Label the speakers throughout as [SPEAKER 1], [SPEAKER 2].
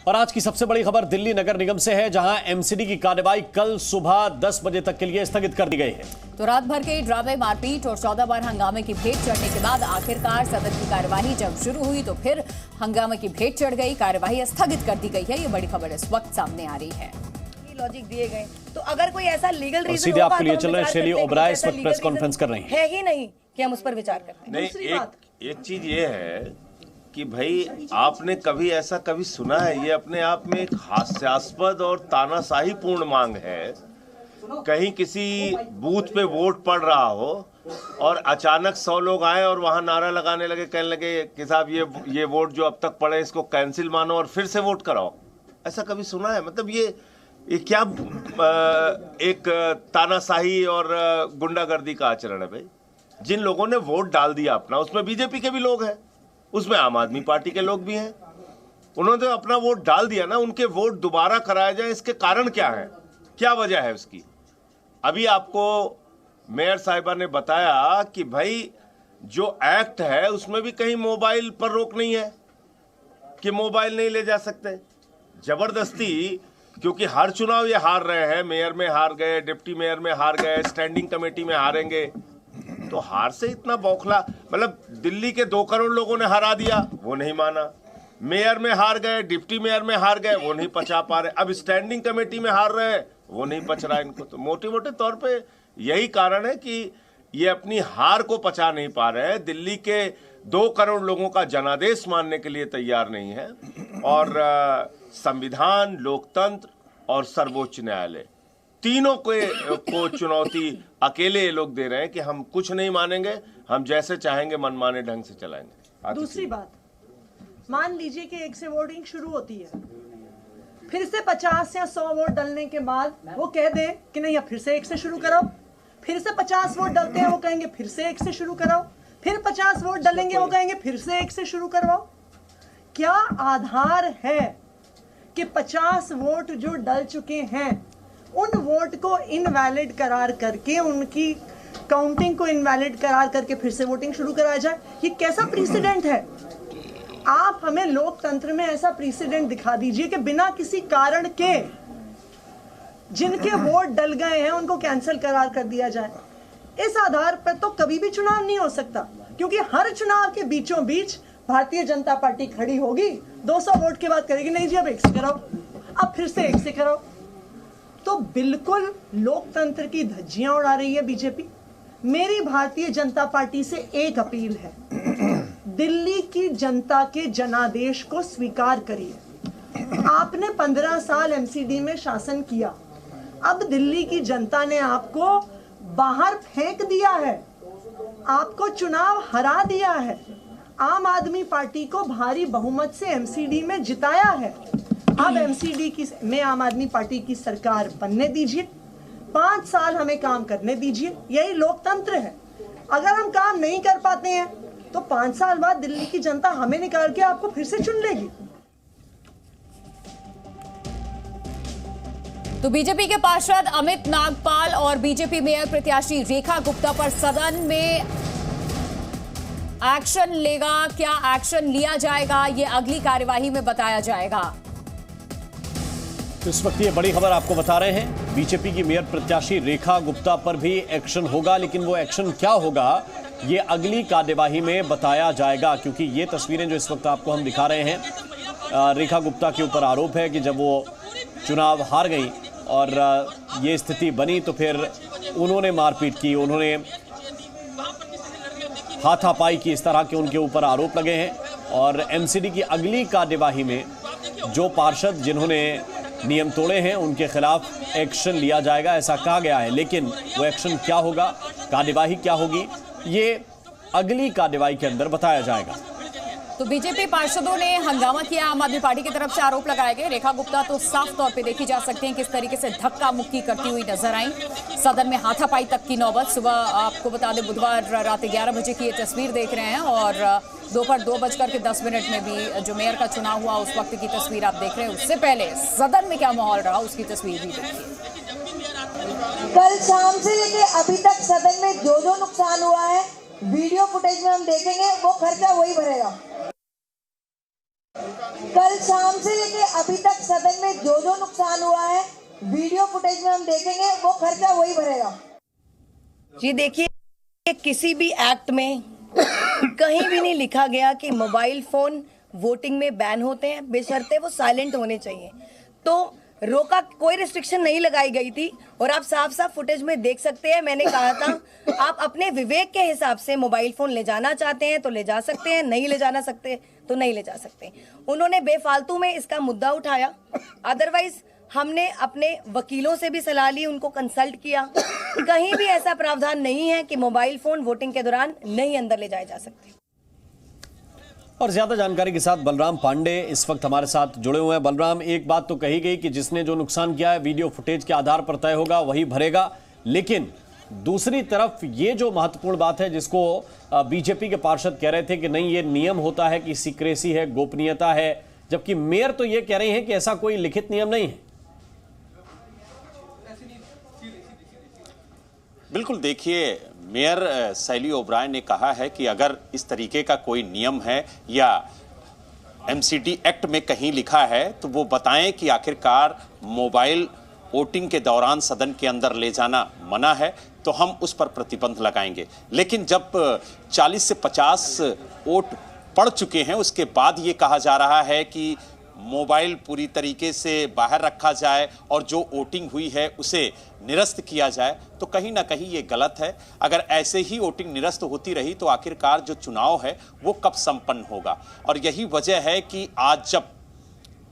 [SPEAKER 1] और आज की सबसे बड़ी खबर दिल्ली नगर निगम से है, जहां एमसीडी की कार्रवाई कल सुबह 10 बजे तक के लिए स्थगित कर दी गई है।
[SPEAKER 2] तो रात भर के ड्रामे, मारपीट और 14 बार हंगामे की भेंट चढ़ने के बाद आखिरकार सदन की कार्यवाही जब शुरू हुई तो फिर हंगामे की भेंट चढ़ गई, कार्यवाही स्थगित कर दी गई है। ये बड़ी खबर इस वक्त सामने आ रही है।
[SPEAKER 3] लॉजिक दिए गए तो अगर कोई ऐसा लीगल रीजन
[SPEAKER 1] सीधे आपके लिए चल रहे हैं, शैली ओबराय इस वक्त प्रेस कॉन्फ्रेंस कर रही
[SPEAKER 3] है ही नहीं कि हम उस पर विचार करते हैं।
[SPEAKER 4] नहीं, एक चीज ये है कि भाई आपने कभी ऐसा कभी सुना है? ये अपने आप में एक हास्यास्पद और तानाशाही पूर्ण मांग है। कहीं किसी बूथ पे वोट पड़ रहा हो और अचानक 100 लोग आए और वहां नारा लगाने लगे, कहने लगे कि साहब ये वोट जो अब तक पड़े इसको कैंसिल मानो और फिर से वोट कराओ। ऐसा कभी सुना है? मतलब ये क्या एक तानाशाही और गुंडागर्दी का आचरण है भाई। जिन लोगों ने वोट डाल दिया अपना, उसमें बीजेपी के भी लोग हैं, उसमें आम आदमी पार्टी के लोग भी हैं। उन्होंने तो अपना वोट डाल दिया ना, उनके वोट दोबारा कराया जाए, इसके कारण क्या है, क्या वजह है उसकी? अभी आपको मेयर साहिबा ने बताया कि भाई जो एक्ट है उसमें भी कहीं मोबाइल पर रोक नहीं है कि मोबाइल नहीं ले जा सकते। जबरदस्ती, क्योंकि हर चुनाव ये हार रहे हैं, मेयर में हार गए, डिप्टी मेयर में हार गए, स्टैंडिंग कमेटी में हारेंगे, तो हार से इतना बौखला। मतलब दिल्ली के 2 करोड़ लोगों ने हरा दिया, वो नहीं माना। मेयर में हार गए, डिप्टी मेयर में हार गए, वो नहीं पचा पा रहे। अब स्टैंडिंग कमेटी में हार रहे हैं, वो नहीं पच रहा इनको। तो मोटे मोटे तौर पे यही कारण है कि ये अपनी हार को पचा नहीं पा रहे हैं। दिल्ली के 2 करोड़ लोगों का जनादेश मानने के लिए तैयार नहीं है। और संविधान, लोकतंत्र और सर्वोच्च न्यायालय, तीनों को चुनौती अकेले ये लोग दे रहे हैं कि हम कुछ नहीं मानेंगे, हम जैसे चाहेंगे मनमाने ढंग से चलाएंगे।
[SPEAKER 3] दूसरी बात, मान लीजिए कि 1 से वोटिंग शुरू होती है, फिर से 50 या 100 वोट डलने के बाद वो कह दे कि नहीं अब फिर से 1 से शुरू कराओ। फिर से 50 वोट डलते हैं, वो कहेंगे फिर से 1 से शुरू कराओ। फिर 50 वोट डलेंगे, वो कहेंगे फिर से 1 से शुरू करवाओ। क्या आधार है कि 50 वोट जो डल चुके हैं उन वोट को इनवैलिड करार करके, उनकी काउंटिंग को इनवैलिड करार करके फिर से वोटिंग शुरू कराया जाए? ये कैसा प्रेसिडेंट है? आप हमें लोकतंत्र में ऐसा प्रेसिडेंट दिखा दीजिए कि बिना किसी कारण के जिनके वोट डल गए हैं उनको कैंसिल करार कर दिया जाए। इस आधार पर तो कभी भी चुनाव नहीं हो सकता, क्योंकि हर चुनाव के बीचों बीच भारतीय जनता पार्टी खड़ी होगी, 200 वोट के बाद करेगी नहीं जी अब 1 से कराओ, अब फिर से 1 से कराओ। तो बिल्कुल लोकतंत्र की धज्जियां उड़ा रही है बीजेपी। मेरी भारतीय जनता पार्टी से एक अपील है, दिल्ली की जनता के जनादेश को स्वीकार करिए। आपने 15 साल एमसीडी में शासन किया, अब दिल्ली की जनता ने आपको बाहर फेंक दिया है, आपको चुनाव हरा दिया है, आम आदमी पार्टी को भारी बहुमत से एमसीडी में जिताया है। अब एमसीडी में आम आदमी पार्टी की सरकार बनने दीजिए, 5 साल हमें काम करने दीजिए, यही लोकतंत्र है। अगर हम काम नहीं कर पाते हैं तो 5 साल बाद दिल्ली की जनता हमें निकाल के आपको फिर से चुन लेगी।
[SPEAKER 2] तो बीजेपी के पार्षद अमित नागपाल और बीजेपी मेयर प्रत्याशी रेखा गुप्ता पर सदन में एक्शन लेगा। क्या एक्शन लिया जाएगा, ये अगली कार्यवाही में बताया जाएगा।
[SPEAKER 1] इस वक्त ये बड़ी खबर आपको बता रहे हैं, बीजेपी की मेयर प्रत्याशी रेखा गुप्ता पर भी एक्शन होगा, लेकिन वो एक्शन क्या होगा ये अगली कार्यवाही में बताया जाएगा। क्योंकि ये तस्वीरें जो इस वक्त आपको हम दिखा रहे हैं, रेखा गुप्ता के ऊपर आरोप है कि जब वो चुनाव हार गई और ये स्थिति बनी तो फिर उन्होंने मारपीट की, उन्होंने हाथापाई की, इस तरह के उनके ऊपर आरोप लगे हैं। और एमसीडी की अगली कार्यवाही में जो पार्षद जिन्होंने नियम तोड़े हैं उनके खिलाफ एक्शन लिया जाएगा, ऐसा कहा गया है। लेकिन वो एक्शन क्या होगा, कार्यवाही क्या होगी, ये अगली कार्यवाही के अंदर बताया जाएगा।
[SPEAKER 2] तो बीजेपी पार्षदों ने हंगामा किया, आम आदमी पार्टी की तरफ से आरोप लगाए गए। रेखा गुप्ता तो साफ तौर पे देखी जा सकती हैं किस तरीके से धक्का मुक्की करती हुई नजर आई, सदन में हाथापाई तक की नौबत। सुबह आपको बता दें बुधवार रात 11 बजे की ये तस्वीर देख रहे हैं और दोपहर 2:10 में भी जो मेयर का चुनाव हुआ उस वक्त की तस्वीर आप देख रहे हैं। उससे पहले सदन में क्या माहौल रहा उसकी तस्वीर भी देखिए।
[SPEAKER 5] कल शाम से लेके अभी तक सदन में जो नुकसान हुआ है वीडियो फुटेज में हम देखेंगे, वो खर्चा वही भरेगा। कल शाम से लेके अभी तक सदन में जो जो नुकसान हुआ है वीडियो फुटेज में हम देखेंगे, वो खर्चा वही भरेगा।
[SPEAKER 6] जी देखिए, किसी भी एक्ट में कहीं भी नहीं लिखा गया कि मोबाइल फोन वोटिंग में बैन होते हैं, बेशर्ते वो साइलेंट होने चाहिए। तो रोका, कोई रिस्ट्रिक्शन नहीं लगाई गई थी और आप साफ साफ फुटेज में देख सकते हैं। मैंने कहा था आप अपने विवेक के हिसाब से मोबाइल फोन ले जाना चाहते हैं तो ले जा सकते हैं, नहीं ले जाना सकते तो नहीं ले जा सकते। उन्होंने बेफालतू में इसका मुद्दा उठाया। अदरवाइज हमने अपने वकीलों से भी सलाह ली, उनको कंसल्ट किया। कहीं भी ऐसा प्रावधान नहीं है कि मोबाइल फोन वोटिंग के दौरान नहीं अंदर ले जाए जा सकते।
[SPEAKER 1] और ज्यादा जानकारी के साथ बलराम पांडे इस वक्त हमारे साथ जुड़े हुए हैं। बलराम, एक बात तो कही गई कि जिसने जो नुकसान किया है वीडियो फुटेज के आधार पर तय होगा, वही भरेगा, लेकिन दूसरी तरफ ये जो महत्वपूर्ण बात है जिसको बीजेपी के पार्षद कह रहे थे कि नहीं ये नियम होता है कि सीक्रेसी है, गोपनीयता है, जबकि मेयर तो ये कह रही हैं कि ऐसा कोई लिखित नियम नहीं है।
[SPEAKER 7] बिल्कुल, देखिए, मेयर सैली ओब्राय ने कहा है कि अगर इस तरीके का कोई नियम है या एमसीडी एक्ट में कहीं लिखा है तो वो बताएं कि आखिरकार मोबाइल वोटिंग के दौरान सदन के अंदर ले जाना मना है, तो हम उस पर प्रतिबंध लगाएंगे। लेकिन जब 40 से 50 वोट पड़ चुके हैं उसके बाद ये कहा जा रहा है कि मोबाइल पूरी तरीके से बाहर रखा जाए और जो वोटिंग हुई है उसे निरस्त किया जाए, तो कहीं ना कहीं ये गलत है। अगर ऐसे ही वोटिंग निरस्त होती रही तो आखिरकार जो चुनाव है वो कब संपन्न होगा। और यही वजह है कि आज जब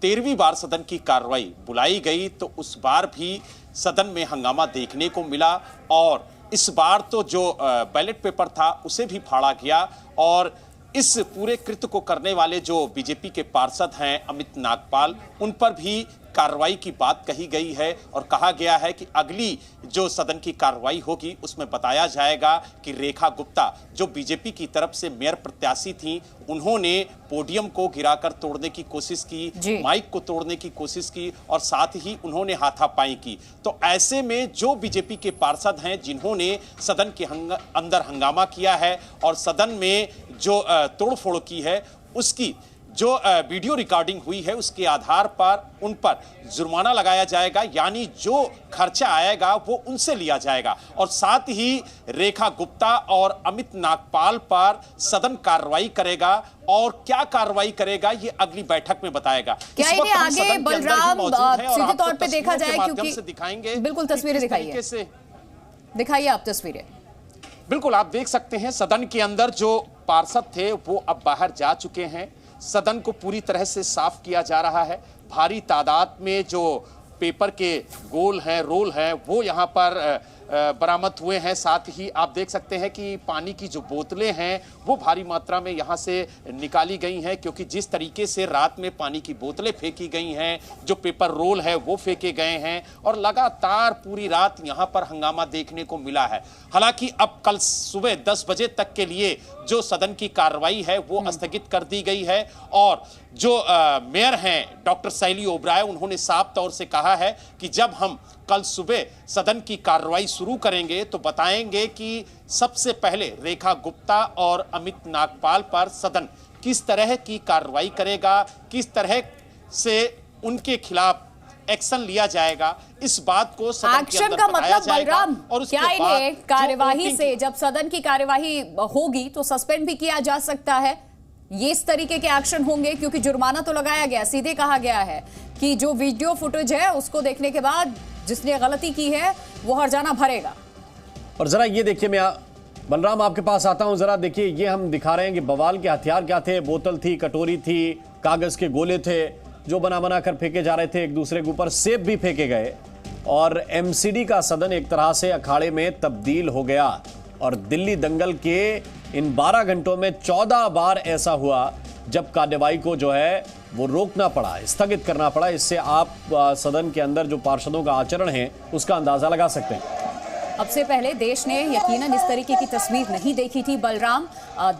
[SPEAKER 7] 13वीं बार सदन की कार्रवाई बुलाई गई तो उस बार भी सदन में हंगामा देखने को मिला और इस बार तो जो बैलेट पेपर था उसे भी फाड़ा गया और इस पूरे कृत्य को करने वाले जो बीजेपी के पार्षद हैं अमित नागपाल, उन पर भी कार्रवाई की बात कही गई है और कहा गया है कि अगली जो सदन की कार्रवाई होगी उसमें बताया जाएगा कि रेखा गुप्ता जो बीजेपी की तरफ से मेयर प्रत्याशी थी, उन्होंने पोडियम को गिराकर तोड़ने की कोशिश की, माइक को तोड़ने की कोशिश की और साथ ही उन्होंने हाथापाई की। तो ऐसे में जो बीजेपी के पार्षद हैं जिन्होंने सदन के अंदर हंगामा किया है और सदन में जो तोड़फोड़ की है, उसकी जो वीडियो रिकॉर्डिंग हुई है उसके आधार पर उन पर जुर्माना लगाया जाएगा, यानी जो खर्चा आएगा वो उनसे लिया जाएगा। और साथ ही रेखा गुप्ता और अमित नागपाल पर सदन कार्रवाई करेगा और क्या कार्रवाई करेगा ये अगली बैठक में बताएगा।
[SPEAKER 2] क्या इन्हें आगे बलराम सीधे तौर पे देखा जाए, क्योंकि
[SPEAKER 7] दिखाएंगे,
[SPEAKER 2] बिल्कुल तस्वीरें दिखाइए, दिखाइए आप तस्वीरें।
[SPEAKER 7] बिल्कुल, आप देख सकते हैं सदन के अंदर जो पार्षद थे वो अब बाहर जा चुके हैं। सदन को पूरी तरह से साफ किया जा रहा है। भारी तादाद में जो पेपर के गोल हैं, रोल हैं, वो यहाँ पर बरामद हुए हैं। साथ ही आप देख सकते हैं कि पानी की जो बोतलें हैं वो भारी मात्रा में यहाँ से निकाली गई हैं, क्योंकि जिस तरीके से रात में पानी की बोतलें फेंकी गई हैं, जो पेपर रोल है वो फेंके गए हैं और लगातार पूरी रात यहाँ पर हंगामा देखने को मिला है। हालांकि अब कल सुबह 10 बजे तक के लिए जो सदन की कार्रवाई है वो स्थगित कर दी गई है और जो मेयर हैं डॉक्टर सैली ओब्राय, उन्होंने साफ तौर से कहा है कि जब हम कल सुबह सदन की कार्रवाई शुरू करेंगे तो बताएंगे कि सबसे पहले रेखा गुप्ता और अमित नागपाल पर सदन किस तरह की कार्रवाई करेगा, किस तरह से उनके खिलाफ एक्शन लिया जाएगा, इस बात को सदन के अंदर बताया जाएगा। और
[SPEAKER 2] क्या इन्हें कार्यवाही से, जब सदन की कार्यवाही होगी तो सस्पेंड भी किया जा सकता है? ये इस तरीके के एक्शन होंगे, क्योंकि जुर्माना तो लगाया गया, सीधे कहा गया है कि जो वीडियो फुटेज है उसको देखने के बाद जिसने गलती की है वो हर्जाना भरेगा। और
[SPEAKER 1] जरा ये देखिए, मैं बलराम आपके पास आता हूं, जरा देखिए ये हम दिखा रहे हैं कि बवाल के हथियार क्या थे। बोतल थी, कटोरी थी, कागज के गोले थे जो बना कर फेंके जा रहे थे एक दूसरे के ऊपर, सेब भी फेंके गए और एमसीडी का सदन एक तरह से अखाड़े में तब्दील हो गया। और दिल्ली दंगल के इन 12 घंटों में 14 बार ऐसा हुआ जब कार्यवाही को जो है वो रोकना पड़ा, स्थगित करना पड़ा। इससे आप सदन के अंदर जो पार्षदों का आचरण है उसका अंदाजा लगा सकते हैं।
[SPEAKER 2] अब से पहले देश ने यकीनन इस तरीके की तस्वीर नहीं देखी थी बलराम।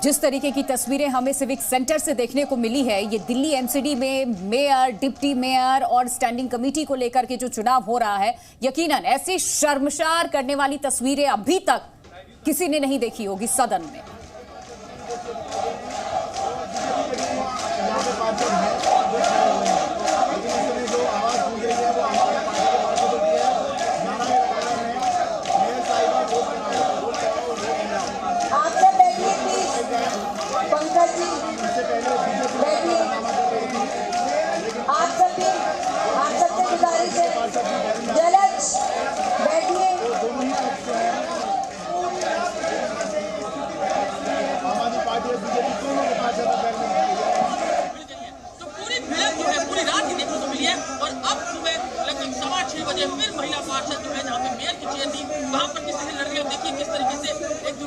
[SPEAKER 2] जिस तरीके की तस्वीरें हमें सिविक सेंटर से देखने को मिली है, ये दिल्ली एमसीडी में मेयर, डिप्टी मेयर और स्टैंडिंग कमेटी को लेकर के जो चुनाव हो रहा है, यकीनन ऐसी शर्मसार करने वाली तस्वीरें अभी तक किसी ने नहीं देखी होगी सदन में।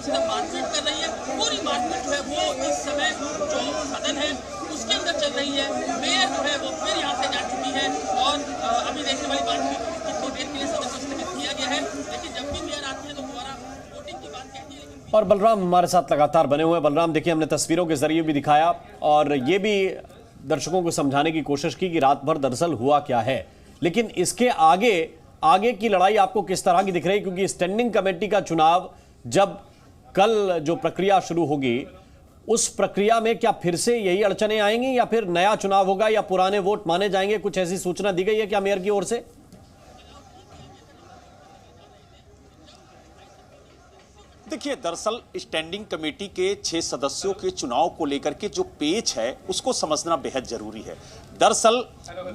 [SPEAKER 8] उनसे मारपीट कर रही है। पूरी मारपीट जो है वो इस समय जो सदन है उसके अंदर चल रही है। मेयर जो है वो फिर यहाँ से जा चुकी है और अभी देखने वाली बात है कितनी देर के लिए सदन को स्थगित किया गया है, लेकिन जब भी मेयर आती है तो दोबारा वोटिंग की बात कहती है।
[SPEAKER 1] और बलराम हमारे साथ लगातार बने हुए हैं। बलराम, देखिए हमने तस्वीरों के जरिए भी दिखाया और ये भी दर्शकों को समझाने की कोशिश की कि रात भर दरअसल हुआ क्या है, लेकिन इसके आगे की लड़ाई आपको किस तरह की दिख रही है? क्योंकि स्टैंडिंग कमेटी का चुनाव जब कल जो प्रक्रिया शुरू होगी उस प्रक्रिया में क्या फिर से यही अड़चने आएंगी या फिर नया चुनाव होगा या पुराने वोट माने जाएंगे? कुछ ऐसी सूचना दी गई है क्या मेयर की ओर से?
[SPEAKER 7] देखिए, दरअसल स्टैंडिंग कमेटी के 6 सदस्यों के चुनाव को लेकर के जो पेच है उसको समझना बेहद जरूरी है। दरअसल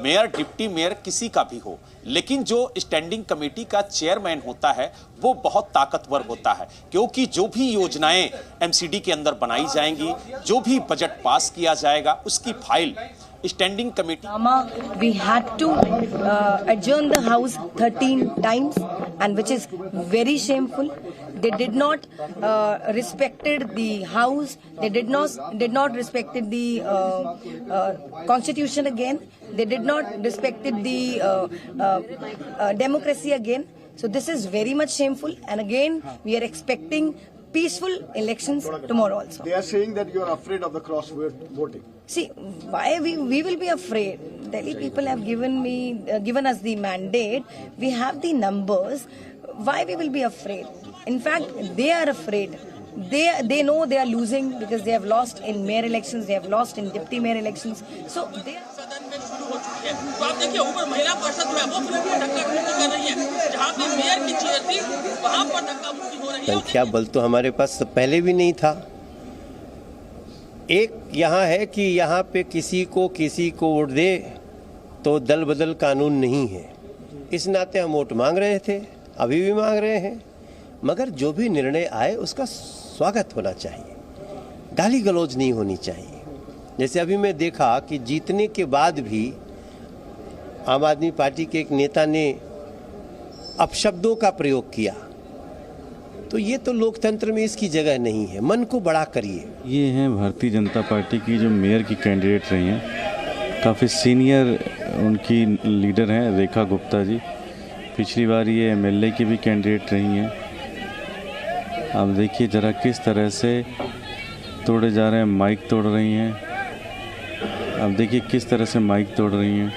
[SPEAKER 7] मेयर, डिप्टी मेयर किसी का भी हो, लेकिन जो स्टैंडिंग कमेटी का चेयरमैन होता है वो बहुत ताकतवर होता है, क्योंकि जो भी योजनाएं एमसीडी के अंदर बनाई जाएंगी, जो भी बजट पास किया जाएगा, उसकी file standing committee.
[SPEAKER 6] We had to adjourn the house 13 times, and which is very shameful. They did not respected the house. They did not respected the constitution again. They did not respected the democracy again. So this is very much shameful. And again, we are expecting peaceful elections tomorrow also.
[SPEAKER 9] They are saying that you are afraid of the cross voting.
[SPEAKER 6] See, why we will be afraid? Delhi people have given us the mandate. We have the numbers. Why we will be afraid? In fact, they are afraid. They know they are losing because they have lost in mayor elections. They have lost in deputy mayor elections. So they.
[SPEAKER 8] सदन में शुरू हो चुकी है। तो आप देखिए ऊपर महिला परिषद जो है वो फिर धक्का मुक्की कर रही है। जहाँ पे मेयर की चेयर थी वहाँ पर धक्का मुक्की हो रही है।
[SPEAKER 10] संख्या बल तो हमारे पास पहले भी नहीं था। एक यहाँ है कि यहाँ पे किसी को वोट दे तो दल बदल कानून नहीं है। इस नाते हम वोट मांग रहे थे, अभी भी मांग रहे हैं, मगर जो भी निर्णय आए उसका स्वागत होना चाहिए, गाली गलौज नहीं होनी चाहिए। जैसे अभी मैं देखा कि जीतने के बाद भी आम आदमी पार्टी के एक नेता ने अपशब्दों का प्रयोग किया, तो ये तो लोकतंत्र में इसकी जगह नहीं है। मन को बड़ा करिए।
[SPEAKER 11] ये हैं भारतीय जनता पार्टी की जो मेयर की कैंडिडेट रही हैं, काफ़ी सीनियर उनकी लीडर हैं रेखा गुप्ता जी। पिछली बार ये एमएलए की भी कैंडिडेट रही हैं। आप देखिए ज़रा किस तरह से तोड़े जा रहे हैं, माइक तोड़ रही हैं। आप देखिए किस तरह से माइक तोड़ रही हैं।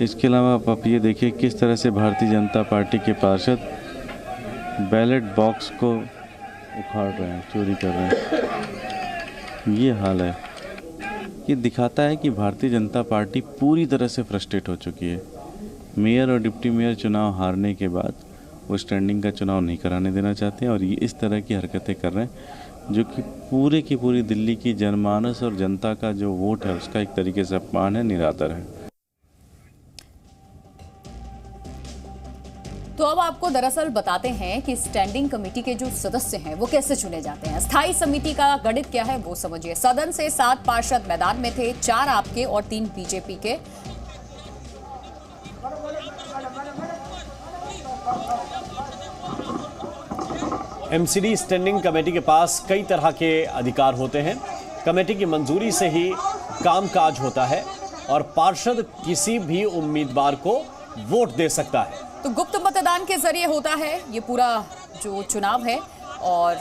[SPEAKER 11] इसके अलावा आप ये देखिए किस तरह से भारतीय जनता पार्टी के पार्षद बैलेट बॉक्स को उखाड़ रहे हैं, चोरी कर रहे हैं। ये हाल है। ये दिखाता है कि भारतीय जनता पार्टी पूरी तरह से फ्रस्ट्रेट हो चुकी है। मेयर और डिप्टी मेयर चुनाव हारने के बाद वो स्टैंडिंग का चुनाव नहीं कराने देना चाहते हैं और ये इस तरह की हरकतें कर रहे हैं जो कि पूरे की पूरी दिल्ली की जनमानस और जनता का जो वोट है उसका एक तरीके से अपमान है, निरादर है।
[SPEAKER 2] तो अब आपको दरअसल बताते हैं कि स्टैंडिंग कमेटी के जो सदस्य हैं वो कैसे चुने जाते हैं। स्थायी समिति का गठित क्या है वो समझिए। सदन से 7 पार्षद मैदान में थे, 4 आपके और 3 बीजेपी के।
[SPEAKER 1] एमसीडी स्टैंडिंग कमेटी के पास कई तरह के अधिकार होते हैं। कमेटी की मंजूरी से ही कामकाज होता है और पार्षद किसी भी उम्मीदवार को वोट दे सकता है।
[SPEAKER 2] तो गुप्त मतदान के जरिए होता है ये पूरा जो चुनाव है और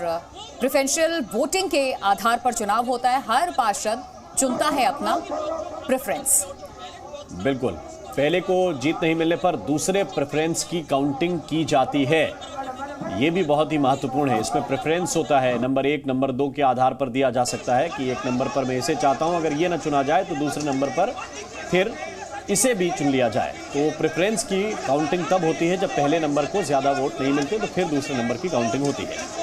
[SPEAKER 2] प्रेफरेंशियल वोटिंग के आधार पर चुनाव होता है। हर पार्षद चुनता है अपना प्रेफरेंस।
[SPEAKER 1] बिल्कुल, पहले को जीत नहीं मिलने पर दूसरे प्रेफरेंस की काउंटिंग की जाती है। ये भी बहुत ही महत्वपूर्ण है। इसमें प्रेफरेंस होता है, नंबर 1 नंबर 2 के आधार पर दिया जा सकता है कि 1 नंबर पर मैं इसे चाहता हूं, अगर ये ना चुना जाए तो दूसरे नंबर पर फिर इसे भी चुन लिया जाए। तो प्रेफरेंस की काउंटिंग तब होती है जब पहले नंबर को ज्यादा वोट नहीं मिलते तो फिर दूसरे नंबर की काउंटिंग होती है।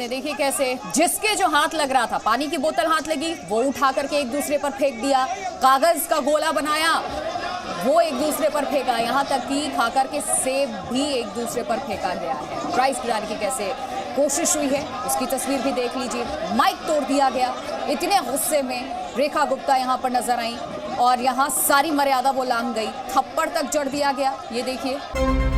[SPEAKER 2] देखिए कैसे जिसके जो हाथ लग रहा था, पानी की बोतल हाथ लगी वो उठा करके एक दूसरे पर फेंक दिया, कागज का गोला बनाया वो एक दूसरे पर फेंका, यहाँ तक कि खाकर के सेब भी एक दूसरे पर फेंका गया है। प्राइस गिराने की कैसे कोशिश हुई है, उसकी तस्वीर भी देख लीजिए। माइक तोड़ दिया गया, इतने गुस्से में रेखा गुप्ता यहां पर नजर आई और यहां सारी मर्यादा वो लांघ गई, थप्पड़ तक जड़ दिया गया। ये देखिए।